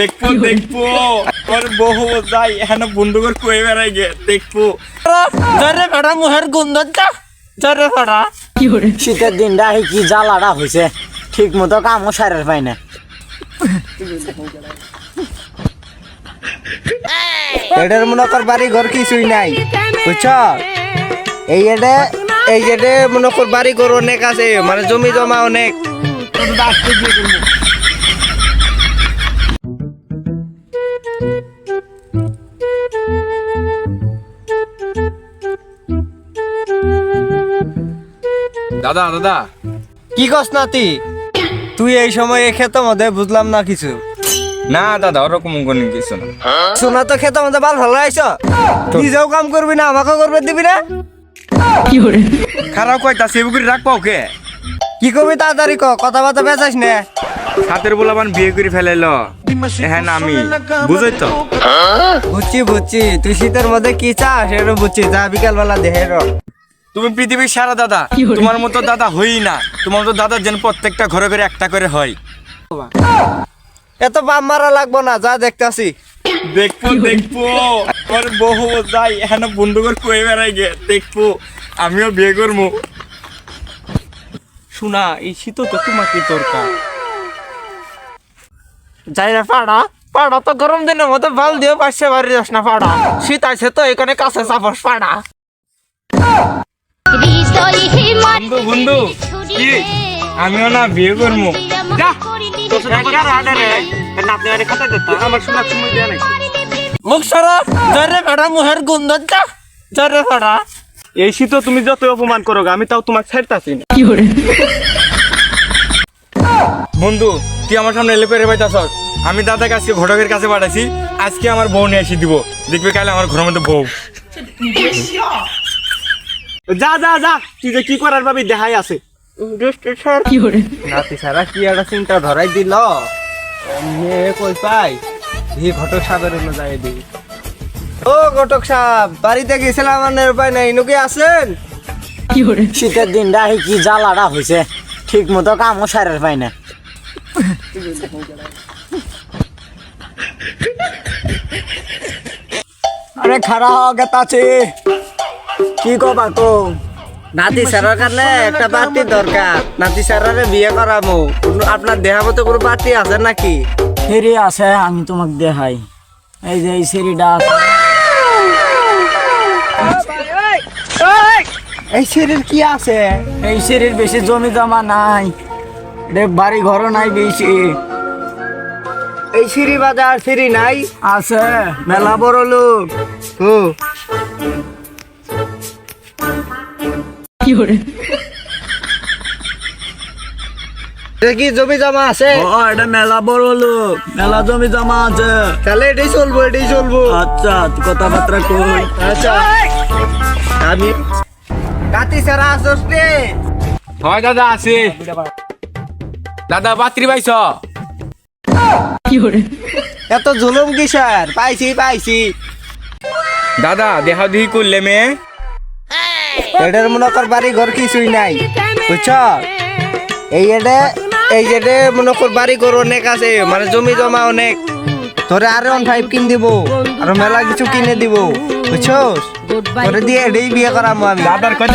দেখবো দেখবো আমার বহু যাই এখানে বন্ধুকর কয়ে বেড়াই গে দেখবো জরে ফাটা মুহের গন্ধ জরে ফাটা শীতের দিনটা কি জ্বালাটা হয়েছে ঠিক মতো কামও সারের পাই না। এটার মনে কর বাড়ি ঘর কিছুই নাই বুঝছ, এই যে মনে কর বাড়ি ঘর অনেক আছে, মানে জমি জমা অনেক। দাদা দাদা কি কস নাতি তুই এই সময় এই ক্ষেতের মধ্যে? বুঝলাম না কিছু। না দাদা ওরকম কোনো কিছু না। শোনা তো ক্ষেতের মধ্যে বাল ভালো আইছ, নিজেও কাম করবি না আমাকে করবে দিবি না? খারাপ কয়টা সেবুকুরি রাখবো ওকে কি করবি তাড়াতাড়ি ক, কথাবার্তা বেচাইস না। সাতের বলাবান বিয়ে করে ফেলাইলো হ্যাঁ না আমি বুঝই তো। বুঝছি তুই শীতের মধ্যে কি চাস এটা বুঝছি, যা বিকাল বেলা দেহে র। তুমি পৃথিবীর সারা দাদা, তোমার মতো দাদা হই না। তোমার মতো দাদা যেন প্রত্যেকটা ঘরে ঘরে একটা করে হয়। এত বাম মারা লাগবো না, যা দেখতেছি। দেখবো দেখবো আমার বহু যাই এখানে বন্ধুকর কয়ে বেড়াই গে দেখবো আমিও বিয়ে করবো। শোনা এই শীত তো তোমাকে দরকার। যাই না পাড়া পাড়া তো গরম দিনের মধ্যে ভাল দিয়ে পাশে বাড়ি যাস না পাড়া, শীত আছে তো এখানে কাছে চাপস পাড়া। বন্ধু বন্ধু কি আমিও না বিয়ে করবো। মুখ সরা জরে ফাটা মুহের গন্ধ জরে ফাটা। এই শীত তুমি যত অপমান করো আমি তাও তোমাকে ছাড়তাছি না। বন্ধু তুই আমার সামনে এলে পেরে পাইতাছ, আমি দাদাকে আজকে ঘটকের কাছে পাঠাইছি, আজকে আমার বউ নিয়ে এসে দিব, দেখবি কালে আমার ঘরের মধ্যে বউ। যা যা যা তুই যে কি করার ভাবি দেখাই আছে। নাতি সারা কি একটা চিন্তা ধরাই দিল, মেয়ে কই পাই ঘটক সাহেবের যাই দি। ও ঘটক সাহেব বাড়িতে গেছিলাম, আমার উপায় নাই, ইনুকে আছেন? শীতের দিনটা কি জ্বালাটা হয়েছে ঠিক মতো কামও সারের পাই না। আরে খারাপ গেতাছে কি কবা তো, নাতি সারার কারণে একটা পার্টি দরকার, নাতি সারারে বিয়ে করাবো। আপনার দেহা মতো কোনো পার্টি আছে নাকি? সিঁড়ি আছে, আমি তোমাকে দেখাই। এই যে এই সিঁড়িটা আছে। এই সিঁড়ির কি আছে? এই সিঁড়ির বেশি জমি জমা নাই, বাড়ি ঘরও নাই বেশি। এই সিঁড়ি বাজার সিঁড়ি নাই? আছে মেলা বড় লোক। ও কি জমি জমা আছে? ও এটা মেলা বড় লোক, মেলা জমি জমা আছে। তাহলে এটাই চলবো। আচ্ছা কথাবার্তা কই। আচ্ছা আমি নাতি সারা আসছ রে? হয় দাদা আছে। দাদা বাত্রি পাইছ? এত জুলুম কিসের? পাইছি। দাদা দেখা দেখি করলে মেয়ে এটার মনে কর বাড়ি ঘর কিছুই নাই বুঝছ, এই যে মনে কর বাড়ি ঘর অনেক আছে, মানে জমি জমা অনেক। তোরে আরে 15 কিন দিব, আর মেলা কিছু কিনে দিব বুঝছস, তোরে দিয়ে এটাই বিয়ে করাবো আমি। দাদার কথা